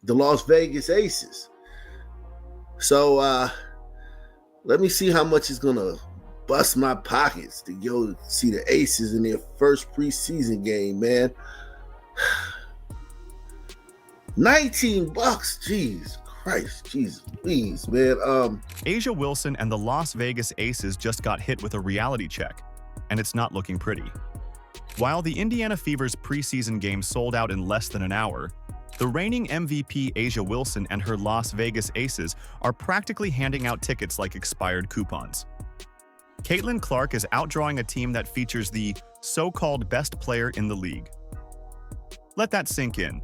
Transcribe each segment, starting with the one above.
the Las Vegas Aces. So let me see how much it's gonna bust my pockets to go see the Aces in their first preseason game, man. $19. Jeez Christ, Jesus, please, man. A'ja Wilson and the Las Vegas Aces just got hit with a reality check, and it's not looking pretty. While the Indiana Fever's preseason game sold out in less than an hour, the reigning MVP A'ja Wilson and her Las Vegas Aces are practically handing out tickets like expired coupons. Caitlin Clark is outdrawing a team that features the so-called best player in the league. Let that sink in.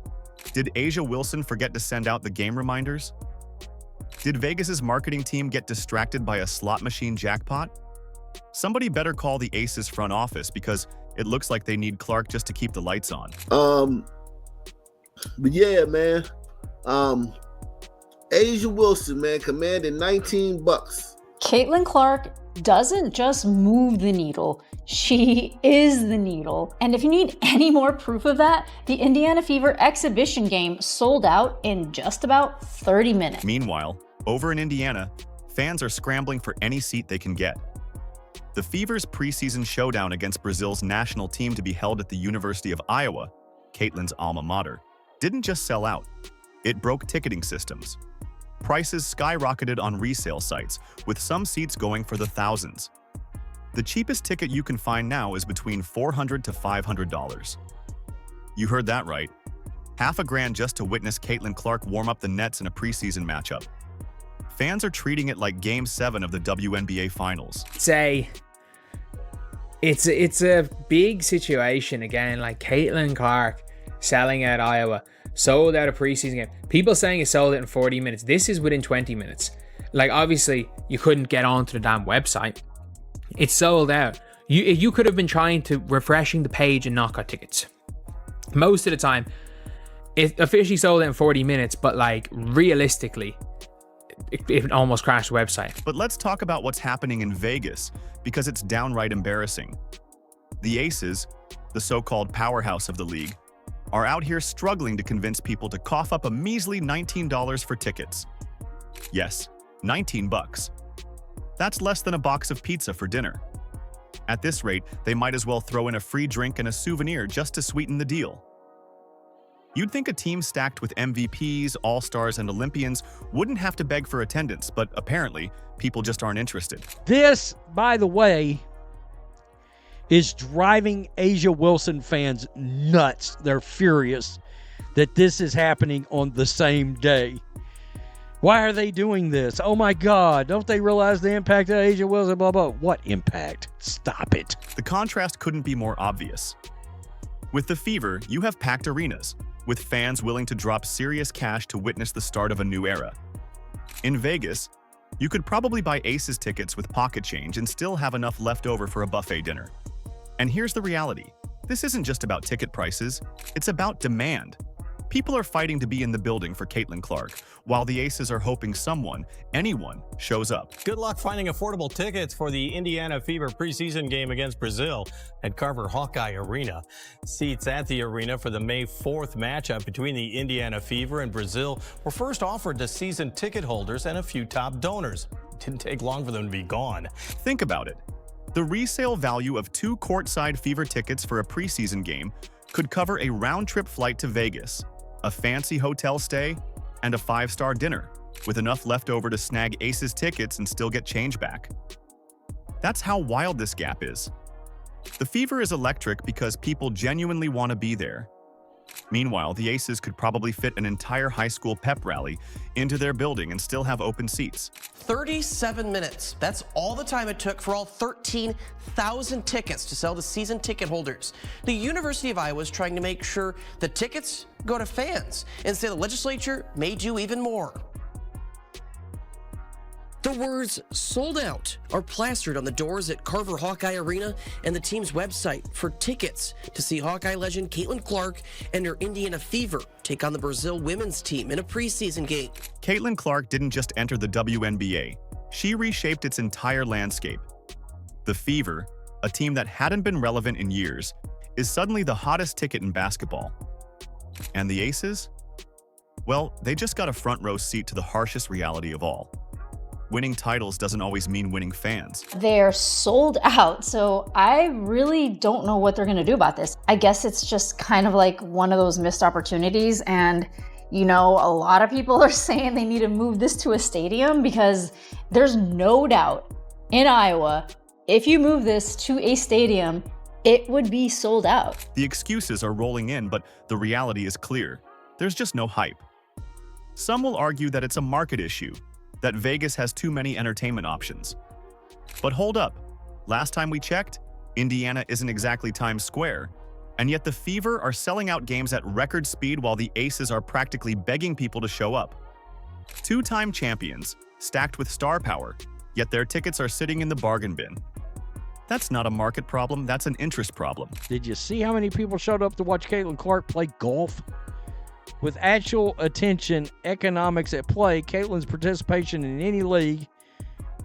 Did A'ja Wilson forget to send out the game reminders? Did Vegas's marketing team get distracted by a slot machine jackpot? Somebody better call the Aces front office because it looks like they need Clark just to keep the lights on. But yeah, man. A'ja Wilson, man, commanded $19. Caitlin Clark doesn't just move the needle, she is the needle. And if you need any more proof of that, the Indiana Fever exhibition game sold out in just about 30 minutes. Meanwhile, over in Indiana, fans are scrambling for any seat they can get. The Fever's preseason showdown against Brazil's national team to be held at the University of Iowa, Caitlin's alma mater, didn't just sell out, it broke ticketing systems. Prices skyrocketed on resale sites, with some seats going for the thousands. The cheapest ticket you can find now is between $400 to $500. You heard that right. $500 just to witness Caitlin Clark warm up the nets in a preseason matchup. Fans are treating it like Game 7 of the WNBA Finals. It's a big situation again, like Caitlin Clark selling out Iowa, sold out a preseason game. People saying it sold out in 40 minutes. This is within 20 minutes. Like, obviously, you couldn't get onto the damn website. It's sold out. You could have been trying to refreshing the page and not got tickets. Most of the time, it officially sold out in 40 minutes, but like realistically, it almost crashed the website. But let's talk about what's happening in Vegas, because it's downright embarrassing. The Aces, the so-called powerhouse of the league, are out here struggling to convince people to cough up a measly $19 for tickets. Yes, $19. That's less than a box of pizza for dinner. At this rate, they might as well throw in a free drink and a souvenir just to sweeten the deal. You'd think a team stacked with MVPs, All-Stars, and Olympians wouldn't have to beg for attendance, but apparently, people just aren't interested. This, by the way, is driving A'ja Wilson fans nuts. They're furious that this is happening on the same day. Why are they doing this? Oh my God, don't they realize the impact of A'ja Wilson, blah, blah. What impact? Stop it. The contrast couldn't be more obvious. With the Fever, you have packed arenas, with fans willing to drop serious cash to witness the start of a new era. In Vegas, you could probably buy Aces tickets with pocket change and still have enough left over for a buffet dinner. And here's the reality. This isn't just about ticket prices, it's about demand. People are fighting to be in the building for Caitlin Clark, while the Aces are hoping someone, anyone, shows up. Good luck finding affordable tickets for the Indiana Fever preseason game against Brazil at Carver Hawkeye Arena. Seats at the arena for the May 4th matchup between the Indiana Fever and Brazil were first offered to season ticket holders and a few top donors. It didn't take long for them to be gone. Think about it. The resale value of 2 courtside Fever tickets for a preseason game could cover a round-trip flight to Vegas, a fancy hotel stay, and a 5-star dinner, with enough left over to snag Aces tickets and still get change back. That's how wild this gap is. The Fever is electric because people genuinely want to be there. Meanwhile, the Aces could probably fit an entire high school pep rally into their building and still have open seats. 37 minutes. That's all the time it took for all 13,000 tickets to sell to season ticket holders. The University of Iowa is trying to make sure the tickets go to fans. Instead, the legislature may do even more. The words "sold out" are plastered on the doors at Carver Hawkeye Arena and the team's website for tickets to see Hawkeye legend Caitlin Clark and her Indiana Fever take on the Brazil women's team in a preseason game. Caitlin Clark didn't just enter the WNBA. She reshaped its entire landscape. The Fever, a team that hadn't been relevant in years, is suddenly the hottest ticket in basketball. And the Aces? Well, they just got a front row seat to the harshest reality of all. Winning titles doesn't always mean winning fans. They're sold out, so I really don't know what they're gonna do about this. I guess it's just kind of like one of those missed opportunities, and you know, a lot of people are saying they need to move this to a stadium because there's no doubt in Iowa, if you move this to a stadium, it would be sold out. The excuses are rolling in, but the reality is clear. There's just no hype. Some will argue that it's a market issue, that Vegas has too many entertainment options. But hold up, last time we checked, Indiana isn't exactly Times Square, and yet the Fever are selling out games at record speed while the Aces are practically begging people to show up. Two-time champions, stacked with star power, yet their tickets are sitting in the bargain bin. That's not a market problem, that's an interest problem. Did you see how many people showed up to watch Caitlin Clark play golf? With actual attention, economics at play, Caitlin's participation in any league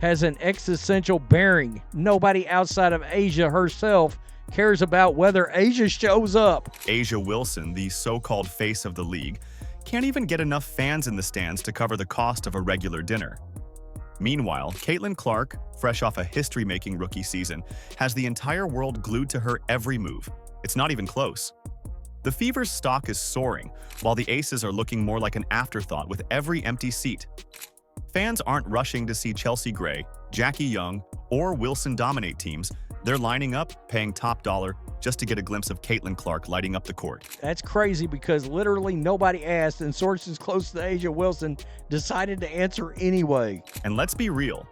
has an existential bearing. Nobody outside of A'ja herself cares about whether A'ja shows up. A'ja Wilson, the so-called face of the league, can't even get enough fans in the stands to cover the cost of a regular dinner. Meanwhile, Caitlin Clark, fresh off a history-making rookie season, has the entire world glued to her every move. It's not even close. The Fever's stock is soaring, while the Aces are looking more like an afterthought with every empty seat. Fans aren't rushing to see Chelsea Gray, Jackie Young, or Wilson dominate teams. They're lining up, paying top dollar, just to get a glimpse of Caitlin Clark lighting up the court. That's crazy because literally nobody asked, and sources close to A'ja Wilson decided to answer anyway. And let's be real.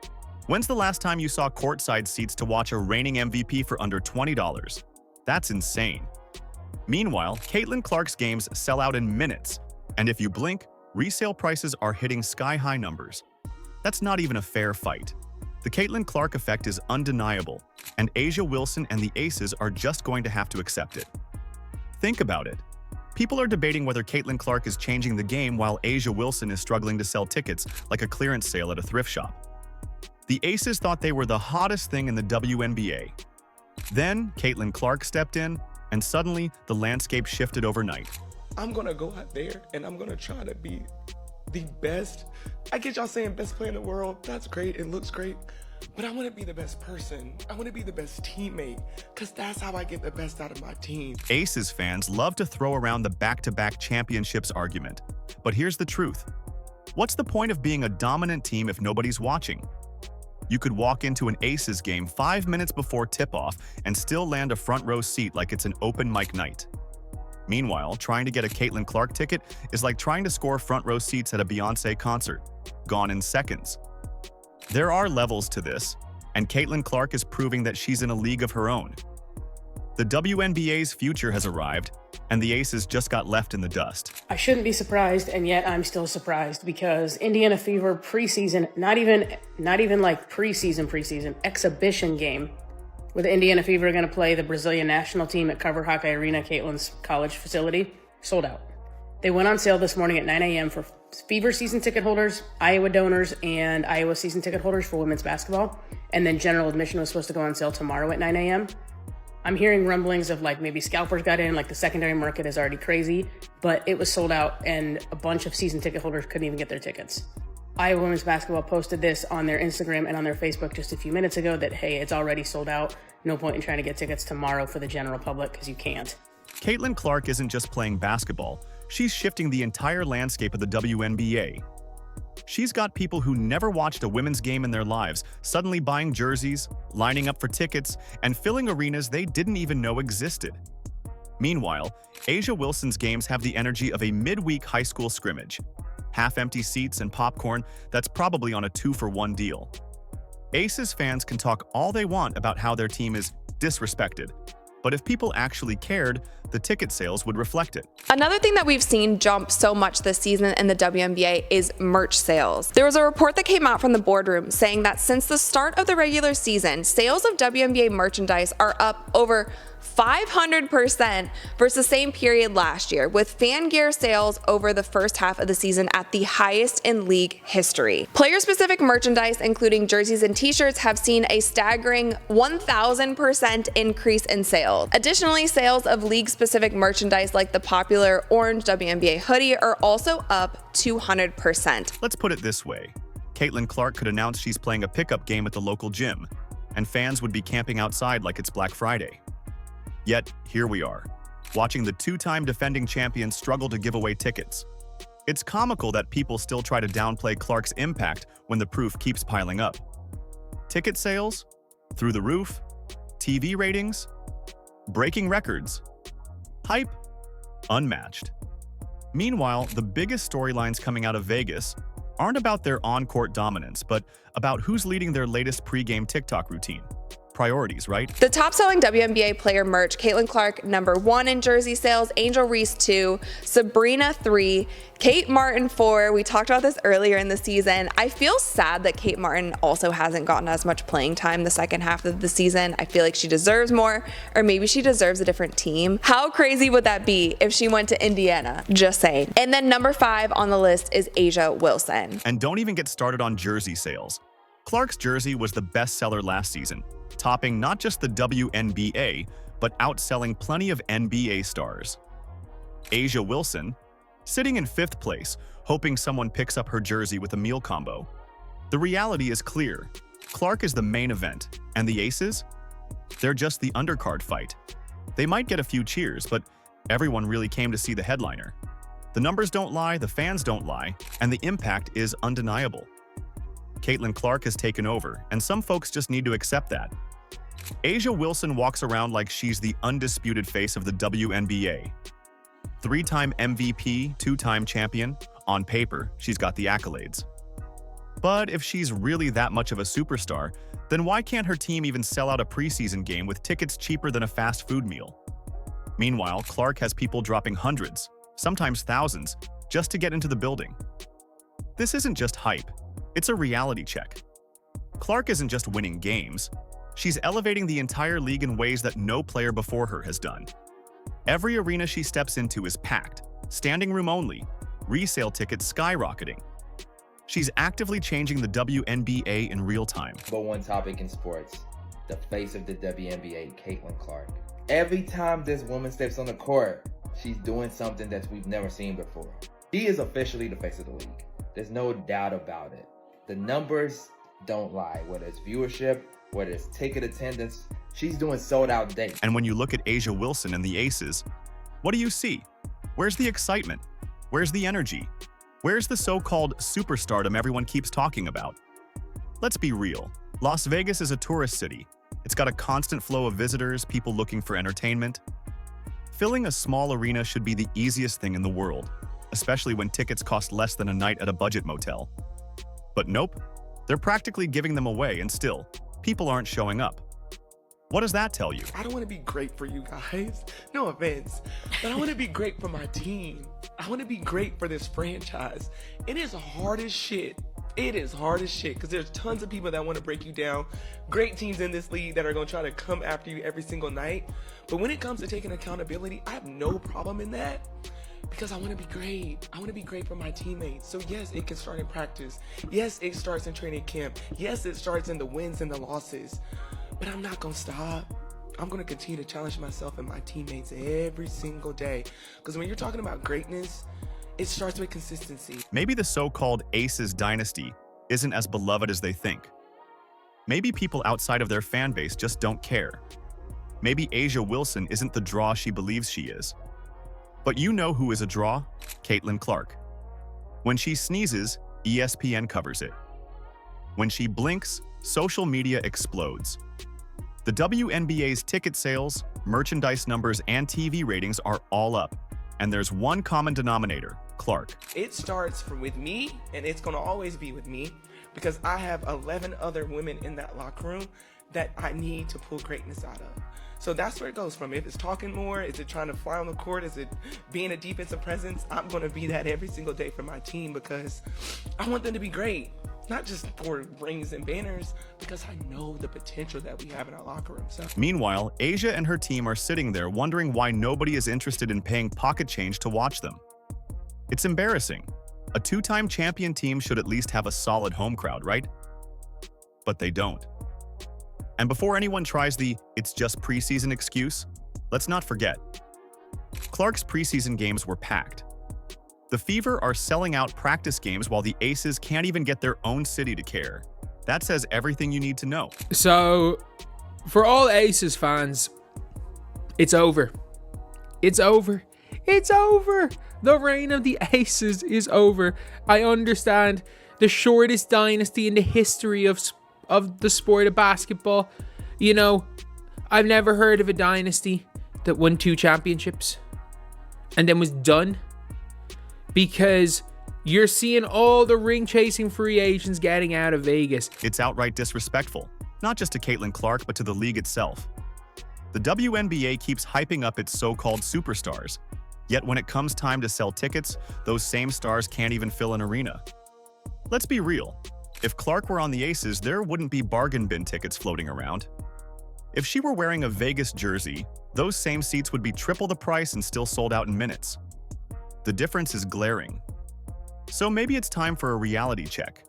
When's the last time you saw courtside seats to watch a reigning MVP for under $20? That's insane. Meanwhile, Caitlin Clark's games sell out in minutes, and if you blink, resale prices are hitting sky-high numbers. That's not even a fair fight. The Caitlin Clark effect is undeniable, and A'ja Wilson and the Aces are just going to have to accept it. Think about it. People are debating whether Caitlin Clark is changing the game while A'ja Wilson is struggling to sell tickets like a clearance sale at a thrift shop. The Aces thought they were the hottest thing in the WNBA. Then, Caitlin Clark stepped in, and suddenly, the landscape shifted overnight. I'm gonna go out there and I'm gonna try to be the best. I get y'all saying best player in the world. That's great. It looks great. But I want to be the best person. I want to be the best teammate because that's how I get the best out of my team. Aces fans love to throw around the back-to-back championships argument. But here's the truth. What's the point of being a dominant team if nobody's watching? You could walk into an Aces game 5 minutes before tip-off and still land a front row seat like it's an open mic night. Meanwhile, trying to get a Caitlin Clark ticket is like trying to score front row seats at a Beyoncé concert. Gone in seconds. There are levels to this, and Caitlin Clark is proving that she's in a league of her own. The WNBA's future has arrived, and the Aces just got left in the dust. I shouldn't be surprised, and yet I'm still surprised because Indiana Fever preseason, not even like preseason, exhibition game, where the Indiana Fever are going to play the Brazilian national team at Carver Hawkeye Arena, Caitlin's college facility, sold out. They went on sale this morning at 9 a.m. for Fever season ticket holders, Iowa donors, and Iowa season ticket holders for women's basketball. And then general admission was supposed to go on sale tomorrow at 9 a.m. I'm hearing rumblings of like maybe scalpers got in, like the secondary market is already crazy, but it was sold out and a bunch of season ticket holders couldn't even get their tickets. Iowa women's basketball posted this on their Instagram and on their Facebook just a few minutes ago that, hey, it's already sold out. No point in trying to get tickets tomorrow for the general public because you can't. Caitlin Clark isn't just playing basketball. She's shifting the entire landscape of the WNBA. She's got people who never watched a women's game in their lives suddenly buying jerseys, lining up for tickets, and filling arenas they didn't even know existed. Meanwhile, A'ja Wilson's games have the energy of a midweek high school scrimmage. Half-empty seats and popcorn that's probably on a 2-for-1 deal. Aces fans can talk all they want about how their team is disrespected, but if people actually cared, the ticket sales would reflect it. Another thing that we've seen jump so much this season in the WNBA is merch sales. There was a report that came out from the boardroom saying that since the start of the regular season, sales of WNBA merchandise are up over 500% versus the same period last year, with fan gear sales over the first half of the season at the highest in league history. Player-specific merchandise, including jerseys and t-shirts, have seen a staggering 1,000% increase in sales. Additionally, sales of league team-specific merchandise like the popular orange WNBA hoodie are also up 200%. Let's put it this way. Caitlin Clark could announce she's playing a pickup game at the local gym, and fans would be camping outside like it's Black Friday. Yet, here we are, watching the two-time defending champion struggle to give away tickets. It's comical that people still try to downplay Clark's impact when the proof keeps piling up. Ticket sales? Through the roof? TV ratings? Breaking records? Hype? Unmatched. Meanwhile, the biggest storylines coming out of Vegas aren't about their on-court dominance, but about who's leading their latest pre-game TikTok routine. Priorities, right? The top-selling WNBA player merch, Caitlin Clark, #1 in jersey sales, Angel Reese 2, Sabrina 3, Kate Martin 4. We talked about this earlier in the season. I feel sad that Kate Martin also hasn't gotten as much playing time the second half of the season. I feel like she deserves more, or maybe she deserves a different team. How crazy would that be if she went to Indiana? Just saying. And then #5 on the list is A'ja Wilson. And don't even get started on jersey sales. Clark's jersey was the best seller last season, topping not just the WNBA, but outselling plenty of NBA stars. A'ja Wilson, sitting in 5th place, hoping someone picks up her jersey with a meal combo. The reality is clear. Clark is the main event, and the Aces? They're just the undercard fight. They might get a few cheers, but everyone really came to see the headliner. The numbers don't lie, the fans don't lie, and the impact is undeniable. Caitlin Clark has taken over, and some folks just need to accept that. A'ja Wilson walks around like she's the undisputed face of the WNBA. 3-time MVP, 2-time champion. On paper, she's got the accolades. But if she's really that much of a superstar, then why can't her team even sell out a preseason game with tickets cheaper than a fast food meal? Meanwhile, Clark has people dropping hundreds, sometimes thousands, just to get into the building. This isn't just hype. It's a reality check. Clark isn't just winning games. She's elevating the entire league in ways that no player before her has done. Every arena she steps into is packed, standing room only, resale tickets skyrocketing. She's actively changing the WNBA in real time. #1 topic in sports, the face of the WNBA, Caitlin Clark. Every time this woman steps on the court, she's doing something that we've never seen before. She is officially the face of the league. There's no doubt about it. The numbers don't lie, whether it's viewership, whether it's ticket attendance, she's doing sold-out dates. And when you look at A'ja Wilson and the Aces, what do you see? Where's the excitement? Where's the energy? Where's the so-called superstardom everyone keeps talking about? Let's be real. Las Vegas is a tourist city. It's got a constant flow of visitors, people looking for entertainment. Filling a small arena should be the easiest thing in the world, especially when tickets cost less than a night at a budget motel. But nope, they're practically giving them away, and still, people aren't showing up. What does that tell you? I don't want to be great for you guys, no offense, but I want to be great for my team. I want to be great for this franchise. It is hard as shit. It is hard as shit because there's tons of people that want to break you down. Great teams in this league that are going to try to come after you every single night. But when it comes to taking accountability, I have no problem in that. Because I want to be great. I want to be great for my teammates. So yes, it can start in practice. Yes, it starts in training camp. Yes, it starts in the wins and the losses. But I'm not going to stop. I'm going to continue to challenge myself and my teammates every single day. Because when you're talking about greatness, it starts with consistency. Maybe the so-called Aces dynasty isn't as beloved as they think. Maybe people outside of their fan base just don't care. Maybe A'ja Wilson isn't the draw she believes she is. But you know who is a draw? Caitlin Clark. When she sneezes, ESPN covers it. When she blinks, social media explodes. The WNBA's ticket sales, merchandise numbers, and TV ratings are all up. And there's one common denominator, Clark. It starts with me, and it's going to always be with me, because I have 11 other women in that locker room that I need to pull greatness out of. So that's where it goes from. If it's talking more, is it trying to fly on the court, is it being a defensive presence? I'm going to be that every single day for my team because I want them to be great. Not just for rings and banners, because I know the potential that we have in our locker room. So. Meanwhile, A'ja and her team are sitting there wondering why nobody is interested in paying pocket change to watch them. It's embarrassing. A 2-time champion team should at least have a solid home crowd, right? But they don't. And before anyone tries the "it's just preseason" excuse, let's not forget, Clark's preseason games were packed. The Fever are selling out practice games while the Aces can't even get their own city to care. That says everything you need to know. So, for all Aces fans, it's over. It's over. It's over. The reign of the Aces is over. I understand the shortest dynasty in the history of the sport of basketball. You know, I've never heard of a dynasty that won 2 championships and then was done, because you're seeing all the ring-chasing free agents getting out of Vegas. It's outright disrespectful, not just to Caitlin Clark, but to the league itself. The WNBA keeps hyping up its so-called superstars, yet when it comes time to sell tickets, those same stars can't even fill an arena. Let's be real. If Clark were on the Aces, there wouldn't be bargain bin tickets floating around. If she were wearing a Vegas jersey, those same seats would be triple the price and still sold out in minutes. The difference is glaring. So maybe it's time for a reality check.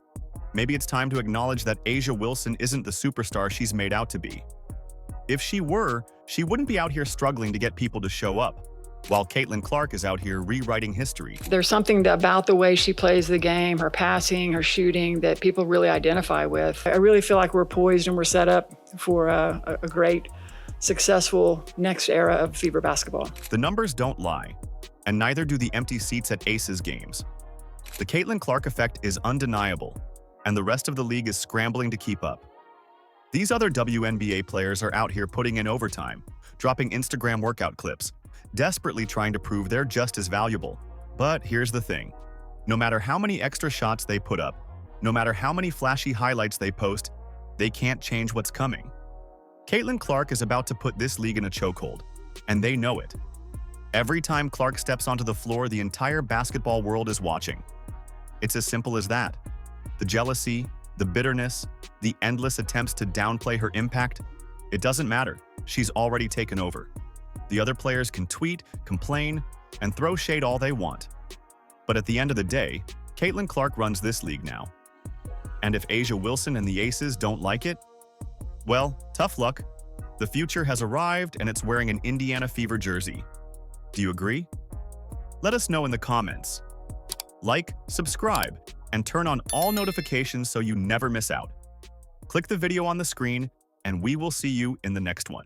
Maybe it's time to acknowledge that A'ja Wilson isn't the superstar she's made out to be. If she were, she wouldn't be out here struggling to get people to show up, while Caitlin Clark is out here rewriting history. There's something about the way she plays the game, her passing, her shooting, that people really identify with. I really feel like we're poised and we're set up for a great, successful next era of Fever basketball. The numbers don't lie, and neither do the empty seats at Aces games. The Caitlin Clark effect is undeniable, and the rest of the league is scrambling to keep up. These other WNBA players are out here putting in overtime, dropping Instagram workout clips, desperately trying to prove they're just as valuable. But here's the thing. No matter how many extra shots they put up, no matter how many flashy highlights they post, they can't change what's coming. Caitlin Clark is about to put this league in a chokehold, and they know it. Every time Clark steps onto the floor, the entire basketball world is watching. It's as simple as that. The jealousy, the bitterness, the endless attempts to downplay her impact, it doesn't matter. She's already taken over. The other players can tweet, complain, and throw shade all they want. But at the end of the day, Caitlin Clark runs this league now. And if A'ja Wilson and the Aces don't like it, well, tough luck. The future has arrived and it's wearing an Indiana Fever jersey. Do you agree? Let us know in the comments. Like, subscribe, and turn on all notifications so you never miss out. Click the video on the screen, and we will see you in the next one.